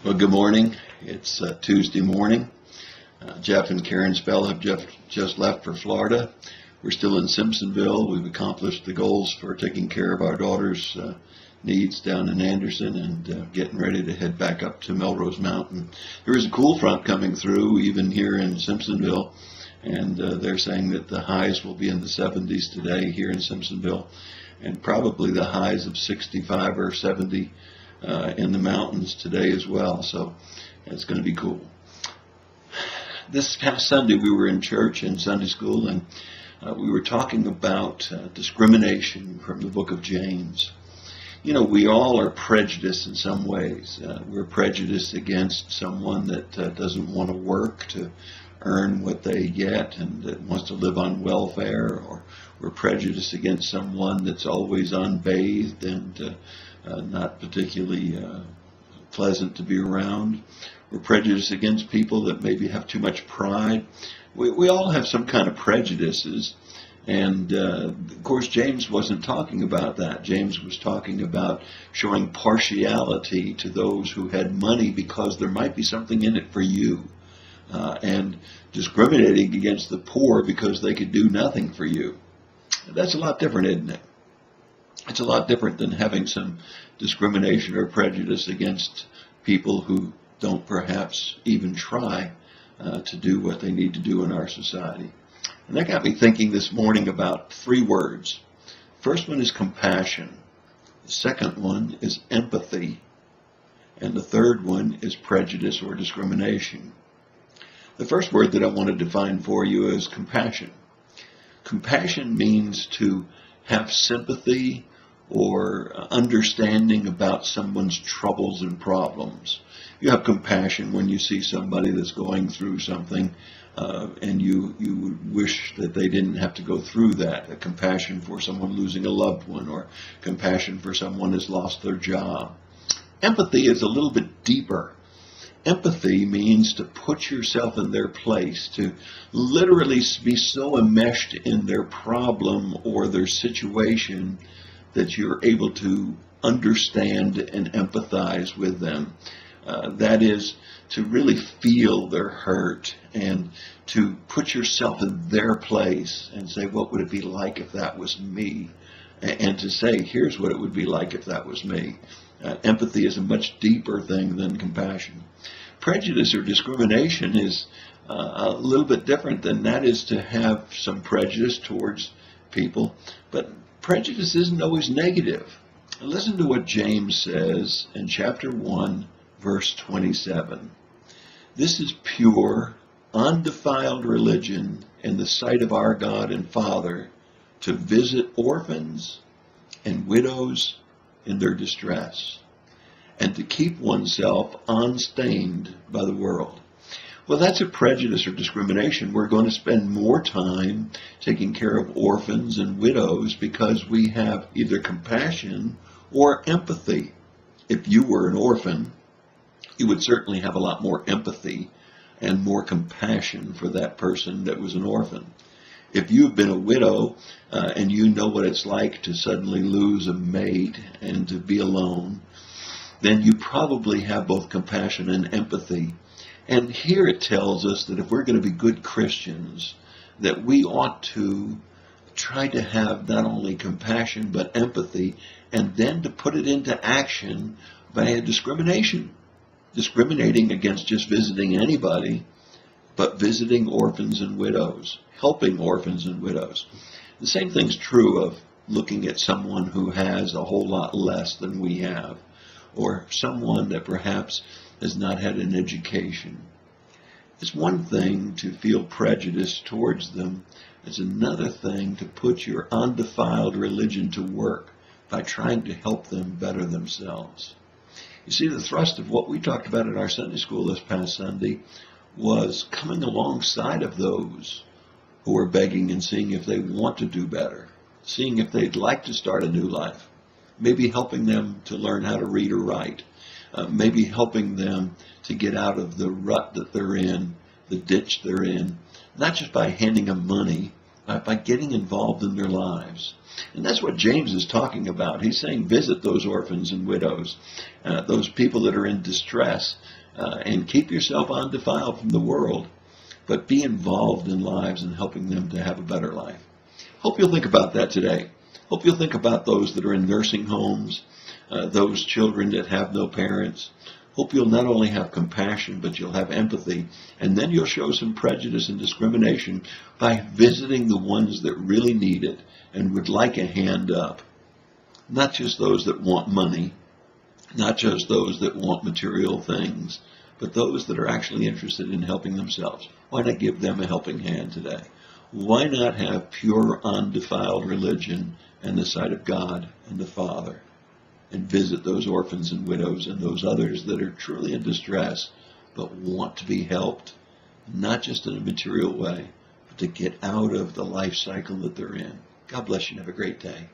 Well, good morning. It's Tuesday morning. Jeff and Karen Spell have just left for Florida. We're still in Simpsonville. We've accomplished the goals for taking care of our daughter's needs down in Anderson and getting ready to head back up to Melrose Mountain. There is a cool front coming through even here in Simpsonville, and they're saying that the highs will be in the 70s today here in Simpsonville, and probably the highs of 65 or 70 in the mountains today as well. So it's going to be cool. This past Sunday we were in church in Sunday school, and we were talking about discrimination from the book of James. You know, we all are prejudiced in some ways. We're prejudiced against someone that doesn't want to work to earn what they get and that wants to live on welfare, or we're prejudiced against someone that's always unbathed and not particularly pleasant to be around. We're prejudiced against people that maybe have too much pride. We all have some kind of prejudices, and of course James wasn't talking about that. James was talking about showing partiality to those who had money because there might be something in it for you, and discriminating against the poor because they could do nothing for you. That's a lot different, isn't it? It's a lot different than having some discrimination or prejudice against people who don't perhaps even try to do what they need to do in our society. And that got me thinking this morning about three words. First one is compassion. The second one is empathy. And the third one is prejudice or discrimination. The first word that I want to define for you is compassion. Compassion means to have sympathy or understanding about someone's troubles and problems. You have compassion when you see somebody that's going through something and you would wish that they didn't have to go through that. A compassion for someone losing a loved one, or compassion for someone who's lost their job. Empathy is a little bit deeper. Empathy means to put yourself in their place, to literally be so enmeshed in their problem or their situation that you're able to understand and empathize with them. That is, to really feel their hurt and to put yourself in their place and say, what would it be like if that was me? And to say, here's what it would be like if that was me. Empathy is a much deeper thing than compassion. Prejudice or discrimination is a little bit different than that, is to have some prejudice towards people. But prejudice isn't always negative. Listen to what James says in chapter 1, verse 27. This is pure, undefiled religion in the sight of our God and Father, to visit orphans and widows in their distress, and to keep oneself unstained by the world. Well, that's a prejudice or discrimination. We're going to spend more time taking care of orphans and widows because we have either compassion or empathy. If you were an orphan, you would certainly have a lot more empathy and more compassion for that person that was an orphan. If you've been a widow and you know what it's like to suddenly lose a mate and to be alone, then you probably have both compassion and empathy. And here it tells us that if we're going to be good Christians, that we ought to try to have not only compassion but empathy, and then to put it into action by discrimination. Discriminating against just visiting anybody, but visiting orphans and widows, helping orphans and widows. The same thing's true of looking at someone who has a whole lot less than we have, or someone that perhaps has not had an education. It's one thing to feel prejudice towards them. It's another thing to put your undefiled religion to work by trying to help them better themselves. You see, the thrust of what we talked about in our Sunday school this past Sunday was coming alongside of those who are begging and seeing if they want to do better, seeing if they'd like to start a new life, maybe helping them to learn how to read or write, maybe helping them to get out of the rut that they're in, the ditch they're in, not just by handing them money by getting involved in their lives. And that's what James is talking about. He's saying visit those orphans and widows, those people that are in distress, and keep yourself undefiled from the world, but be involved in lives and helping them to have a better life. Hope you'll think about that today. Hope you'll think about those that are in nursing homes, those children that have no parents. Hope you'll not only have compassion, but you'll have empathy, and then you'll show some prejudice and discrimination by visiting the ones that really need it and would like a hand up. Not just those that want money, not just those that want material things, but those that are actually interested in helping themselves. Why not give them a helping hand today? Why not have pure, undefiled religion in the sight of God and the Father, and visit those orphans and widows and those others that are truly in distress but want to be helped, not just in a material way, but to get out of the life cycle that they're in. God bless you and have a great day.